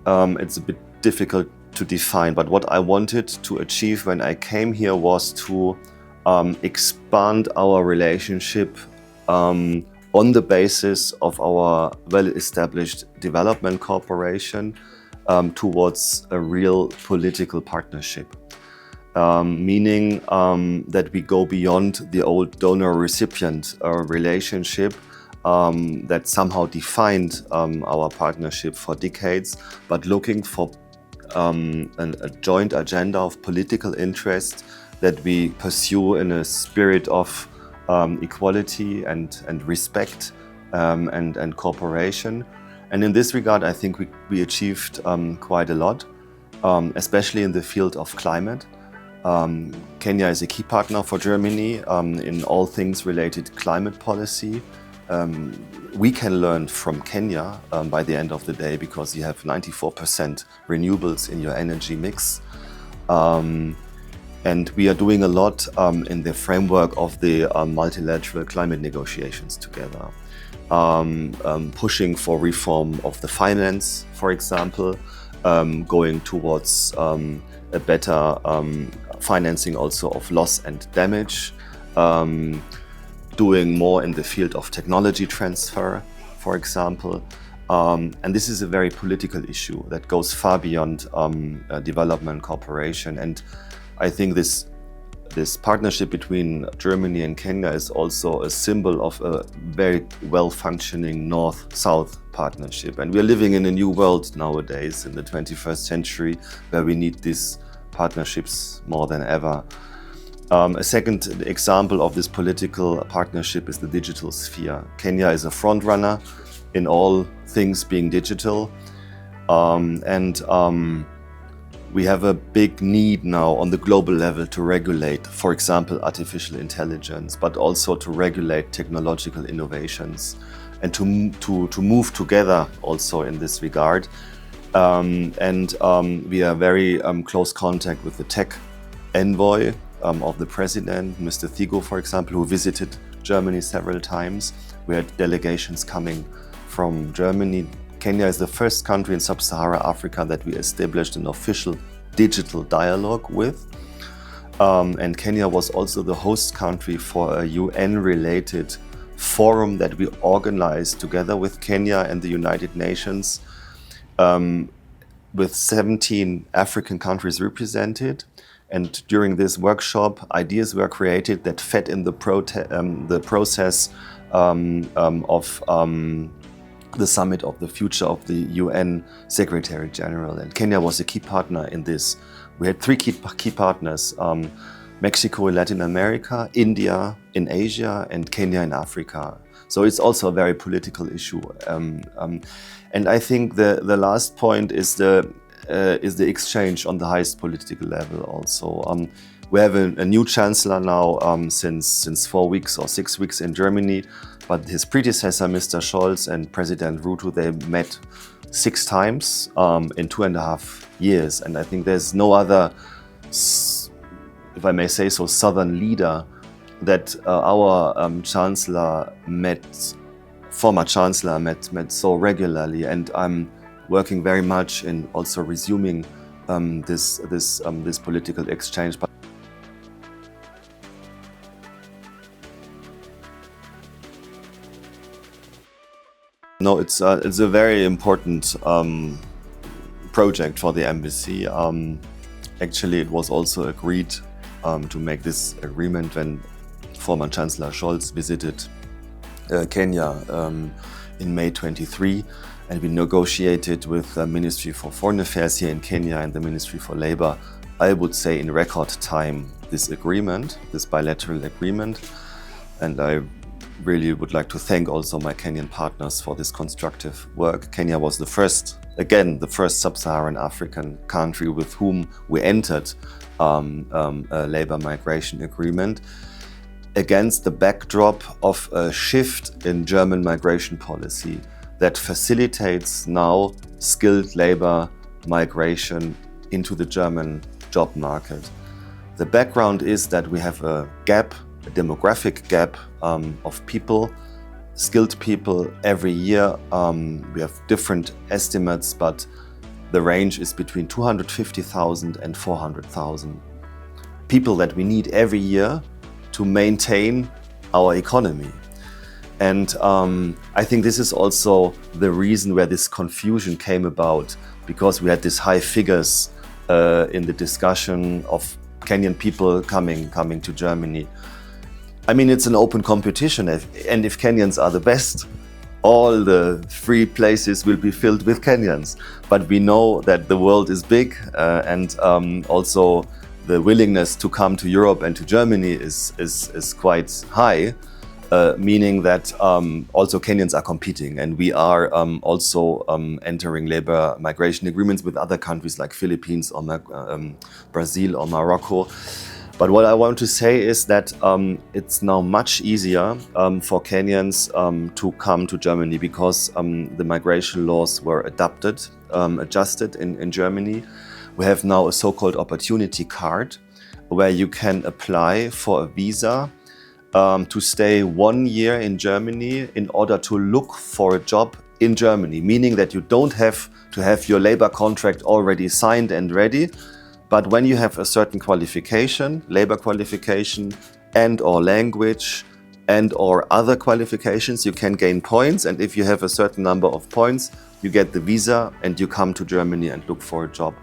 It's a bit difficult to define, but what I wanted to achieve when I came here was to expand our relationship on the basis of our well-established development cooperation towards a real political partnership. Meaning that we go beyond the old donor-recipient relationship that somehow defined our partnership for decades, but looking for a joint agenda of political interest that we pursue in a spirit of equality and respect and cooperation. And in this regard, I think we achieved quite a lot, especially in the field of climate. Kenya is a key partner for Germany in all things related to climate policy. We can learn from Kenya by the end of the day because you have 94% renewables in your energy mix. And we are doing a lot in the framework of the multilateral climate negotiations together. Pushing for reform of the finance, for example, going towards a better financing also of loss and damage, doing more in the field of technology transfer, for example. And this is a very political issue that goes far beyond development cooperation. And I think this partnership between Germany and Kenya is also a symbol of a very well-functioning North-South partnership. And we're living in a new world nowadays, in the 21st century, where we need these partnerships more than ever. A second example of this political partnership is the digital sphere. Kenya is a frontrunner in all things being digital. We have a big need now on the global level to regulate, for example, artificial intelligence, but also to regulate technological innovations and to move together also in this regard. We are very close contact with the tech envoy of the president, Mr. Thigo, for example, who visited Germany several times. We had delegations coming from Germany. Kenya is the first country in sub-Saharan Africa that we established an official digital dialogue with. And Kenya was also the host country for a UN-related forum that we organized together with Kenya and the United Nations, with 17 African countries represented. And during this workshop, ideas were created that fed in the process of the summit of the future of the UN Secretary General. And Kenya was a key partner in this. We had three key partners, Mexico in Latin America, India in Asia, and Kenya in Africa. So it's also a very political issue. And I think the last point is the exchange on the highest political level also. We have a new chancellor now since 4 weeks or 6 weeks in Germany, but his predecessor, Mr. Scholz, and President Ruto, they met 6 times in 2.5 years. And I think there's no other, if I may say so, southern leader that our former chancellor met so regularly. And I'm working very much in also resuming this political exchange. No, it's a very important project for the embassy. Actually, it was also agreed to make this agreement when former Chancellor Scholz visited Kenya in May 23, and we negotiated with the Ministry for Foreign Affairs here in Kenya and the Ministry for Labor, I would say in record time, this bilateral agreement. And I really would like to thank also my Kenyan partners for this constructive work. Kenya was the first sub-Saharan African country with whom we entered a labor migration agreement against the backdrop of a shift in German migration policy that facilitates now skilled labor migration into the German job market. The background is that we have a demographic gap of people, skilled people every year. We have different estimates, but the range is between 250,000 and 400,000 people that we need every year to maintain our economy. And I think this is also the reason where this confusion came about, because we had these high figures in the discussion of Kenyan people coming to Germany. I mean, it's an open competition, and if Kenyans are the best, all the free places will be filled with Kenyans. But we know that the world is big, and also the willingness to come to Europe and to Germany is quite high, meaning that also Kenyans are competing, and we are also entering labor migration agreements with other countries like Philippines or Brazil or Morocco. But what I want to say is that it's now much easier for Kenyans to come to Germany, because the migration laws were adjusted in Germany. We have now a so-called opportunity card, where you can apply for a visa to stay 1 year in Germany in order to look for a job in Germany, meaning that you don't have to have your labor contract already signed and ready. But when you have a certain qualification, labor qualification and or language and or other qualifications, you can gain points. And if you have a certain number of points, you get the visa and you come to Germany and look for a job.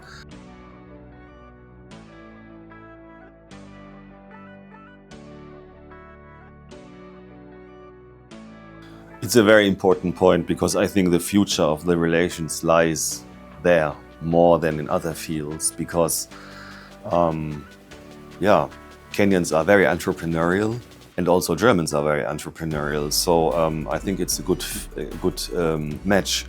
It's a very important point, because I think the future of the relations lies there more than in other fields, because Kenyans are very entrepreneurial, and also Germans are very entrepreneurial. So I think it's a good match.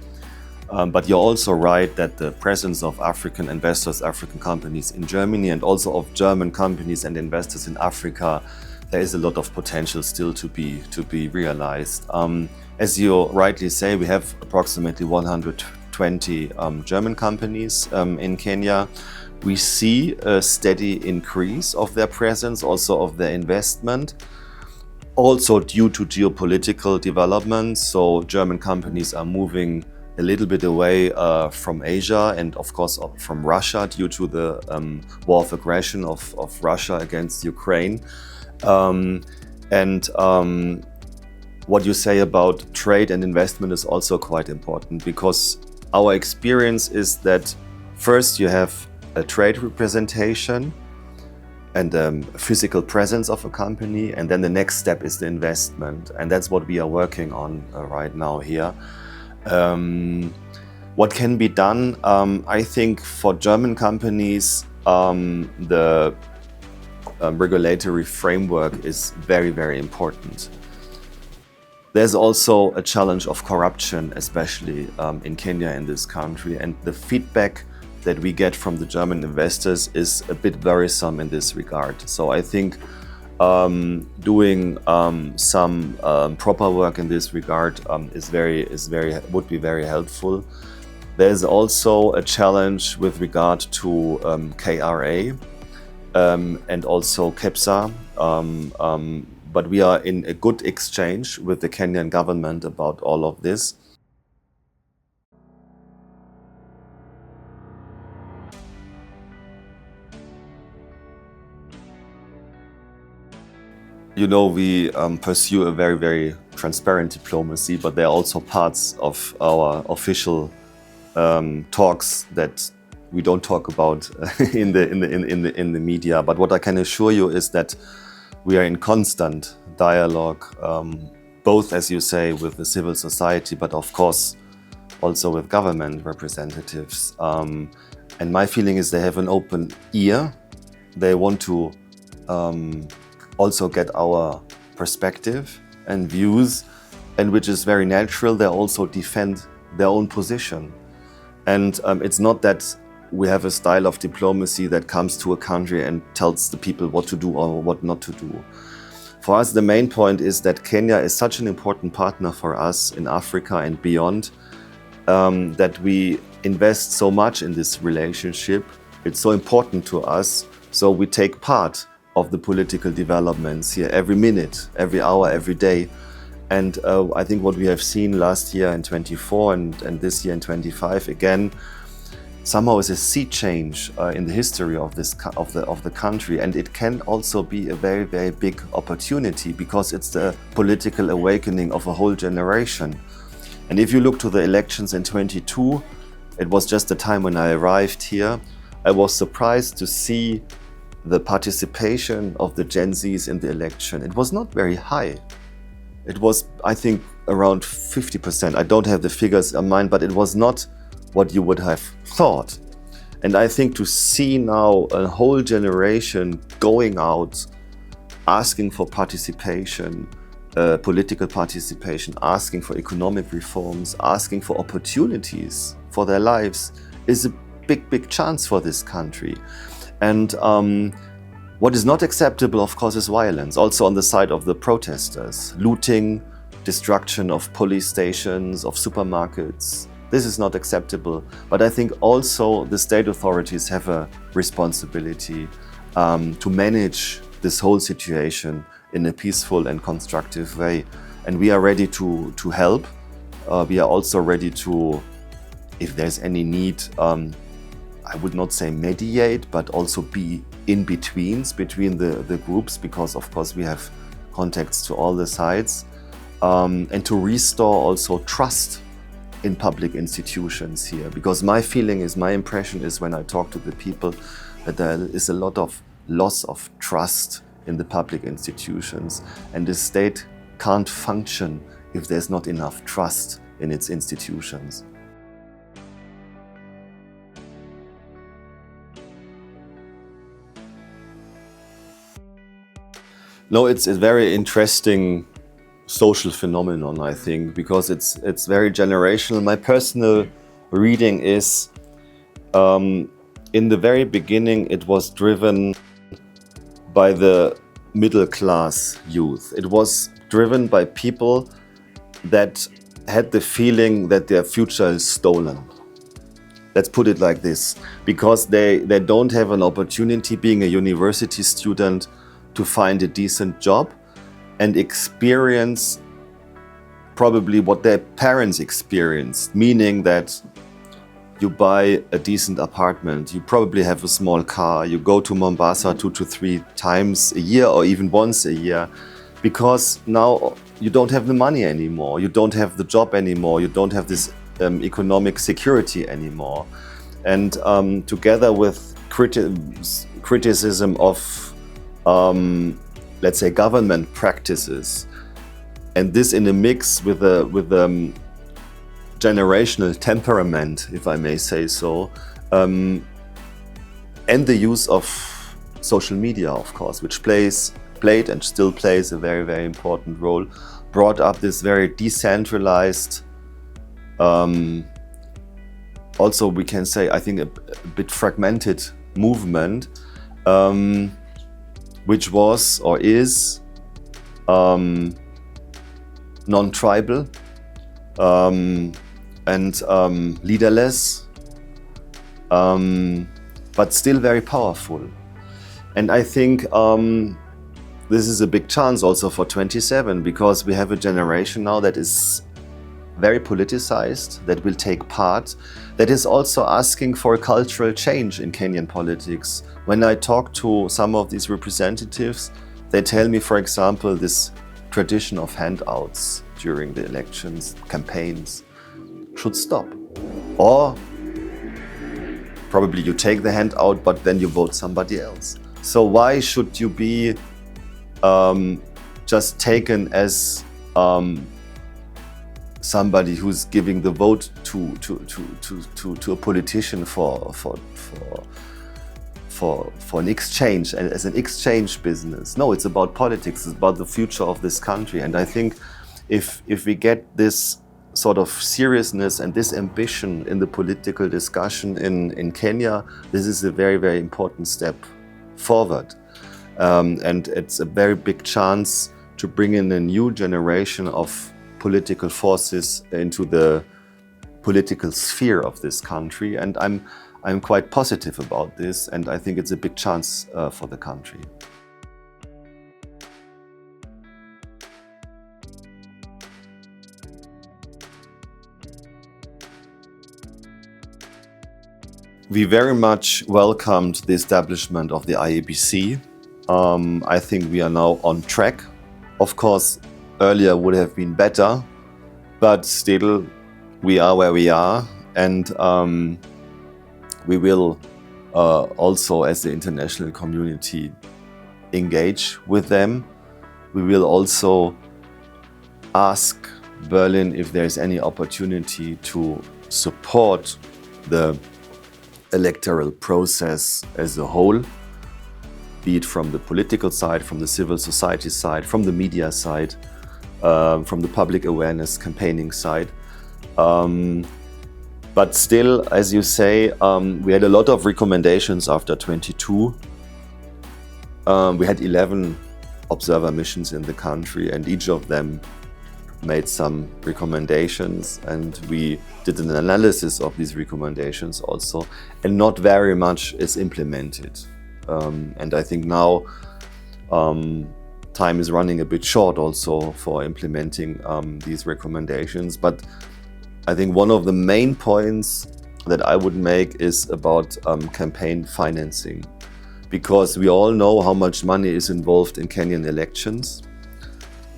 But you're also right that the presence of African investors, African companies in Germany, and also of German companies and investors in Africa, there is a lot of potential still to be realized. As you rightly say, we have approximately 120 German companies in Kenya. We see a steady increase of their presence, also of their investment, also due to geopolitical developments. So German companies are moving a little bit away from Asia and of course from Russia, due to the war of aggression of Russia against Ukraine. What you say about trade and investment is also quite important, because our experience is that first you have a trade representation and physical presence of a company, and then the next step is the investment, and that's what we are working on right now here. What can be done? I think for German companies, the regulatory framework is very, very important. There's also a challenge of corruption, especially in Kenya, in this country, and the feedback that we get from the German investors is a bit worrisome in this regard. So I think doing some proper work in this regard would be very helpful. There's also a challenge with regard to KRA and also KEPSA. But we are in a good exchange with the Kenyan government about all of this. You know, we pursue a very, very transparent diplomacy, but there are also parts of our official talks that we don't talk about in the media. But what I can assure you is that we are in constant dialogue, both, as you say, with the civil society, but of course also with government representatives. And my feeling is they have an open ear. They want to also get our perspective and views, and which is very natural. They also defend their own position. And it's not that we have a style of diplomacy that comes to a country and tells the people what to do or what not to do. For us, the main point is that Kenya is such an important partner for us in Africa and beyond, that we invest so much in this relationship. It's so important to us, so we take part of the political developments here every minute, every hour, every day. And I think what we have seen last year in 24 and this year in 25 again, somehow is a sea change in the history of the country, and it can also be a very, very big opportunity because it's the political awakening of a whole generation. And if you look to the elections in 22, it was just the time when I arrived here. I was surprised to see the participation of the Gen Zs in the election. It was not very high. It was, I think, around 50%. I don't have the figures in mind, but it was not what you would have thought. And I think to see now a whole generation going out, asking for participation, political participation, asking for economic reforms, asking for opportunities for their lives is a big, big chance for this country. And what is not acceptable, of course, is violence, also on the side of the protesters. Looting, destruction of police stations, of supermarkets. This is not acceptable. But I think also the state authorities have a responsibility to manage this whole situation in a peaceful and constructive way. And we are ready to help. We are also ready to, if there's any need, I would not say mediate, but also be in-betweens between the groups, because of course we have contacts to all the sides, and to restore also trust in public institutions here. Because my impression is when I talk to the people that there is a lot of loss of trust in the public institutions, and the state can't function if there's not enough trust in its institutions. No, it's a very interesting social phenomenon, I think, because it's very generational. My personal reading is, in the very beginning, it was driven by the middle class youth. It was driven by people that had the feeling that their future is stolen. Let's put it like this, because they don't have an opportunity, being a university student, to find a decent job and experience probably what their parents experienced, meaning that you buy a decent apartment, you probably have a small car, you go to Mombasa 2 to 3 times a year or even once a year, because now you don't have the money anymore, you don't have the job anymore, you don't have this economic security anymore. And together with criticism of let's say government practices, and this in a mix with generational temperament, if I may say so, and the use of social media, of course, which played and still plays a very, very important role, brought up this very decentralized, also we can say, I think, a bit fragmented movement, which was or is non-tribal and leaderless, but still very powerful. And I think this is a big chance also for 27, because we have a generation now that is very politicized, that will take part, that is also asking for a cultural change in Kenyan politics. When I talk to some of these representatives, they tell me, for example, this tradition of handouts during the elections, campaigns, should stop. Or probably you take the handout, but then you vote somebody else. So why should you be just taken as somebody who's giving the vote to a politician for an exchange, and as an exchange business? No, it's about politics. It's about the future of this country. And I think if we get this sort of seriousness and this ambition in the political discussion in Kenya, this is a very, very important step forward. And it's a very big chance to bring in a new generation of political forces into the political sphere of this country. And I'm quite positive about this, and I think it's a big chance for the country. We very much welcomed the establishment of the IEBC. I think we are now on track. Of course, earlier would have been better, but still we are where we are, and we will also, as the international community, engage with them. We will also ask Berlin if there is any opportunity to support the electoral process as a whole, be it from the political side, from the civil society side, from the media side, from the public awareness campaigning side. But still, as you say, we had a lot of recommendations after 22. We had 11 observer missions in the country, and each of them made some recommendations, and we did an analysis of these recommendations also, and not very much is implemented. And I think now time is running a bit short also for implementing these recommendations. But I think one of the main points that I would make is about campaign financing, because we all know how much money is involved in Kenyan elections,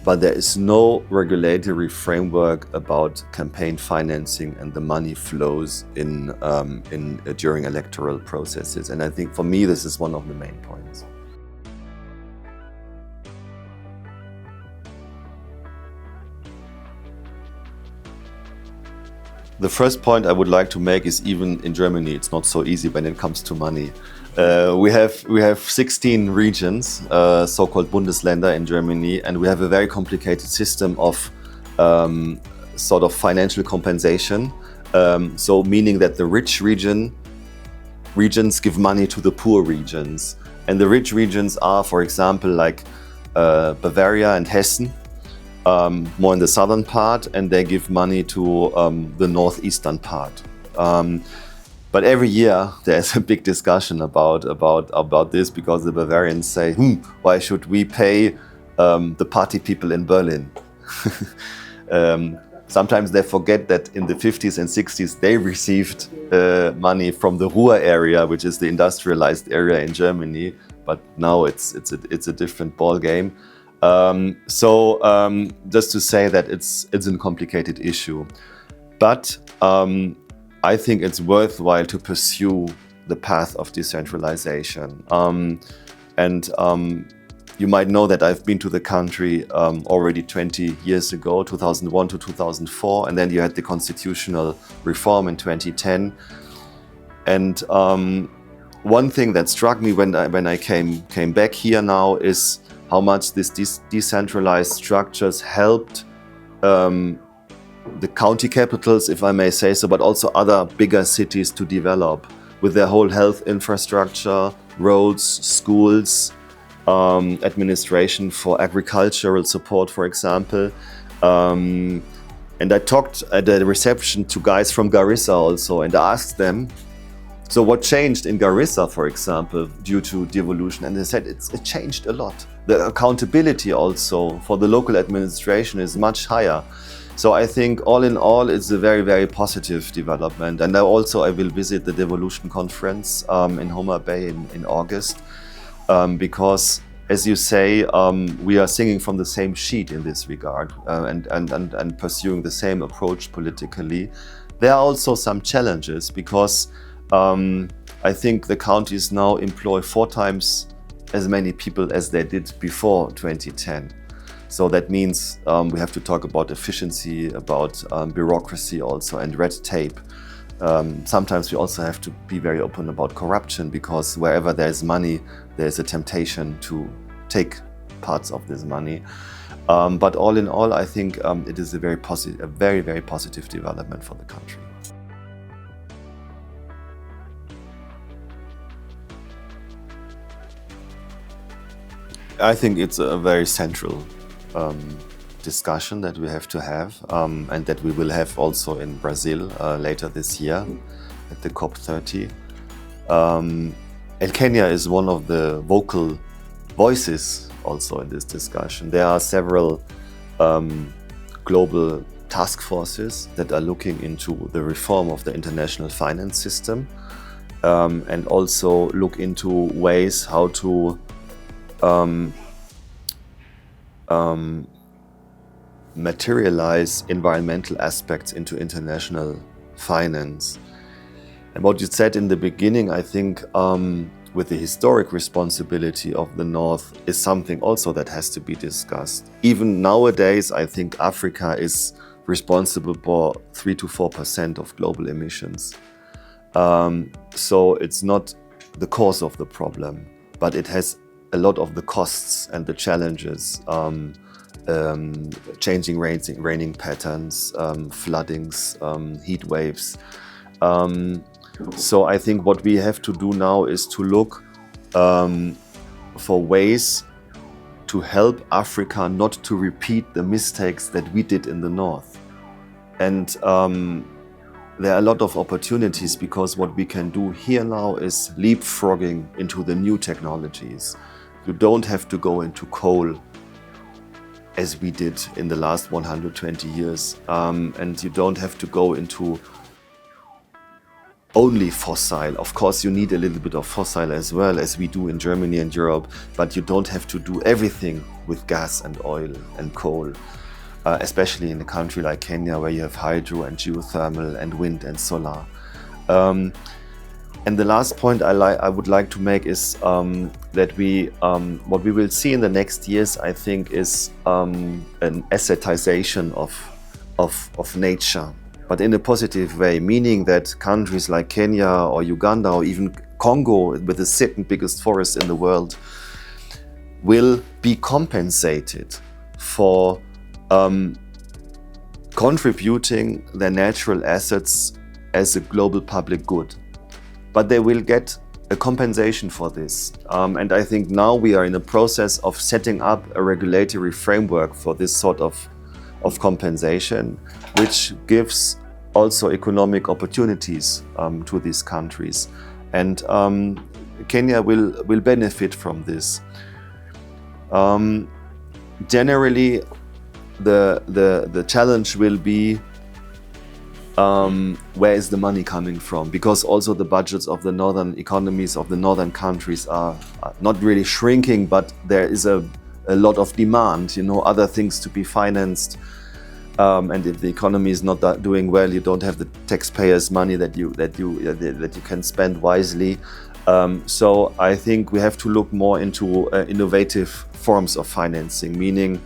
but there is no regulatory framework about campaign financing and the money flows during electoral processes. And I think for me, this is one of the main points. The first point I would like to make is, even in Germany, it's not so easy when it comes to money. We have 16 regions, so-called Bundesländer in Germany, and we have a very complicated system of sort of financial compensation. So meaning that the rich regions give money to the poor regions, and the rich regions are, for example, like Bavaria and Hessen, more in the southern part, and they give money to the northeastern part. But every year there's a big discussion about this, because the Bavarians say, why should we pay the party people in Berlin? Sometimes they forget that in the 50s and 60s they received money from the Ruhr area, which is the industrialized area in Germany, but now it's a different ball game. Just to say that it's a complicated issue, but I think it's worthwhile to pursue the path of decentralization. You might know that I've been to the country already 20 years ago, 2001 to 2004, and then you had the constitutional reform in 2010. And one thing that struck me when I came back here now is how much these decentralized structures helped the county capitals, if I may say so, but also other bigger cities to develop with their whole health infrastructure, roads, schools, administration for agricultural support, for example. And I talked at the reception to guys from Garissa also, and asked them, so what changed in Garissa, for example, due to devolution? And they said it changed a lot. The accountability also for the local administration is much higher. So I think all in all, it's a very, very positive development. And I will visit the Devolution Conference in Homa Bay in August, because, as you say, we are singing from the same sheet in this regard, and pursuing the same approach politically. There are also some challenges, because I think the counties now employ 4 times as many people as they did before 2010. So that means we have to talk about efficiency, about bureaucracy also, and red tape. Sometimes we also have to be very open about corruption, because wherever there's money, there's a temptation to take parts of this money. But all in all, I think it is a very, very positive development for the country. I think it's a very central discussion that we have to have, and that we will have also in Brazil later this year at the COP30. And Kenya is one of the vocal voices also in this discussion. There are several global task forces that are looking into the reform of the international finance system. and also look into ways how to materialize environmental aspects into international finance. And what you said in the beginning, I think, with the historic responsibility of the North is something also that has to be discussed. Even nowadays, I think Africa is responsible for 3 to 4% of global emissions. So it's not the cause of the problem, but it has a lot of the costs and the challenges, changing raining patterns, floodings, heat waves. So I think what we have to do now is to look for ways to help Africa not to repeat the mistakes that we did in the North. And there are a lot of opportunities, because what we can do here now is leapfrogging into the new technologies. You don't have to go into coal as we did in the last 120 years. And you don't have to go into only fossil. Of course, you need a little bit of fossil as well, as we do in Germany and Europe, but you don't have to do everything with gas and oil and coal, especially in a country like Kenya, where you have hydro and geothermal and wind and solar. And the last point I would like to make is that what we will see in the next years, I think, is an assetization of nature, but in a positive way, meaning that countries like Kenya or Uganda or even Congo, with the second biggest forest in the world, will be compensated for contributing their natural assets as a global public good. But they will get a compensation for this. And I think now we are in a process of setting up a regulatory framework for this sort of compensation, which gives also economic opportunities to these countries. And Kenya will benefit from this. Generally, the challenge will be where is the money coming from? Because also the budgets of the northern economies of the northern countries are not really shrinking, but there is a lot of demand, other things to be financed. And if the economy is not doing well, you don't have the taxpayers' money that you can spend wisely. So I think we have to look more into innovative forms of financing, meaning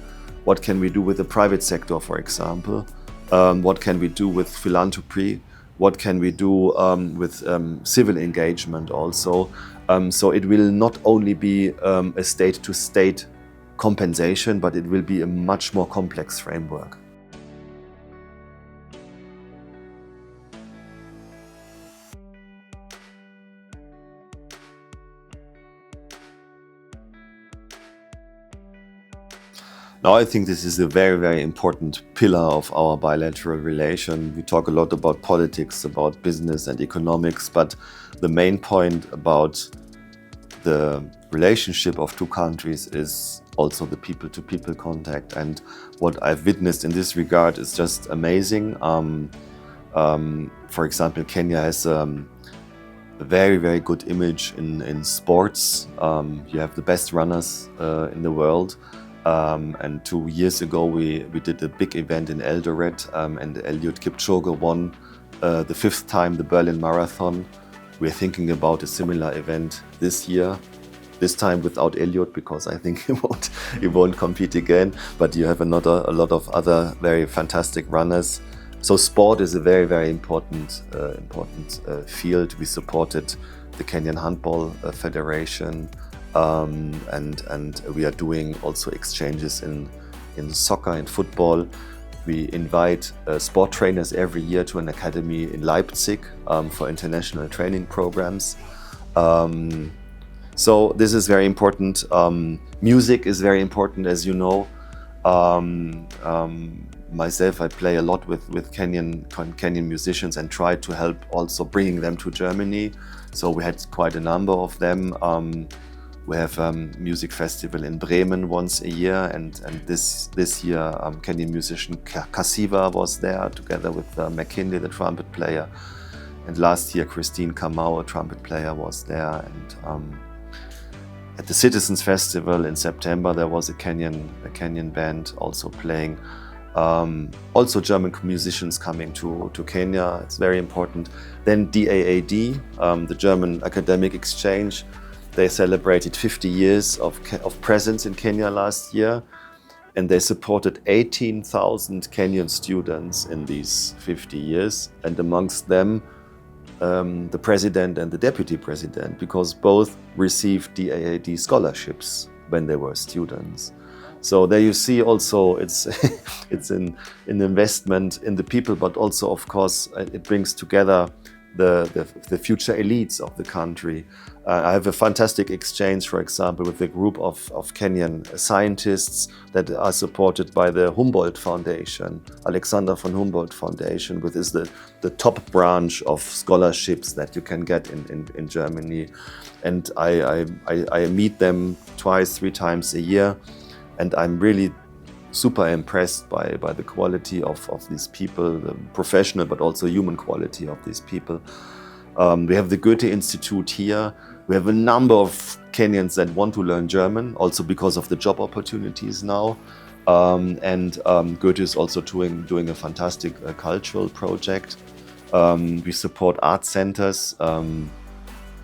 what can we do with the private sector, for example? What can we do with philanthropy? What can we do with civil engagement also? So it will not only be a state-to-state compensation, but it will be a much more complex framework. Now, I think this is a very, very important pillar of our bilateral relation. We talk a lot about politics, about business and economics, but the main point about the relationship of two countries is also the people-to-people contact. And what I've witnessed in this regard is just amazing. For example, Kenya has a very, very good image in sports. You have the best runners in the world. And 2 years ago, we did a big event in Eldoret, and Eliud Kipchoge won the 5th time the Berlin Marathon. We're thinking about a similar event this year, this time without Eliud, because I think he won't compete again. But you have a lot of other very fantastic runners. So sport is a very, very important field. We supported the Kenyan Handball Federation. And we are doing also exchanges in soccer and football. We invite sport trainers every year to an academy in Leipzig for international training programs. So this is very important. Music is very important, as you know. Myself, I play a lot with Kenyan musicians and try to help also bringing them to Germany. So we had quite a number of them. We have a music festival in Bremen once a year, and this year Kenyan musician Kasiva was there together with McKinley, the trumpet player. And last year, Christine Kamau, a trumpet player, was there. And at the Citizens Festival in September, there was a Kenyan band also playing. Also German musicians coming to Kenya, it's very important. Then DAAD, the German Academic Exchange, they celebrated 50 years of presence in Kenya last year, and they supported 18,000 Kenyan students in these 50 years, and amongst them the president and the deputy president, because both received DAAD scholarships when they were students. So there you see also it's it's an investment in the people, but also of course it brings together the future elites of the country. I have a fantastic exchange, for example, with a group of Kenyan scientists that are supported by the Humboldt Foundation, Alexander von Humboldt Foundation, which is the top branch of scholarships that you can get in Germany. And I meet them twice, 3 times a year. And I'm really super impressed by the quality of these people, the professional but also human quality of these people. We have the Goethe Institute here. We have a number of Kenyans that want to learn German, also because of the job opportunities now. Goethe is also doing a fantastic cultural project. We support art centers.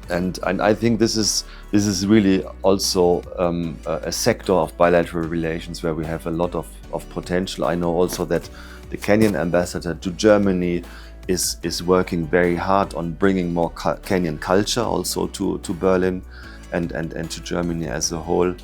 And I think this is really also a sector of bilateral relations where we have a lot of potential. I know also that the Kenyan ambassador to Germany is working very hard on bringing more Kenyan culture also to Berlin and to Germany as a whole.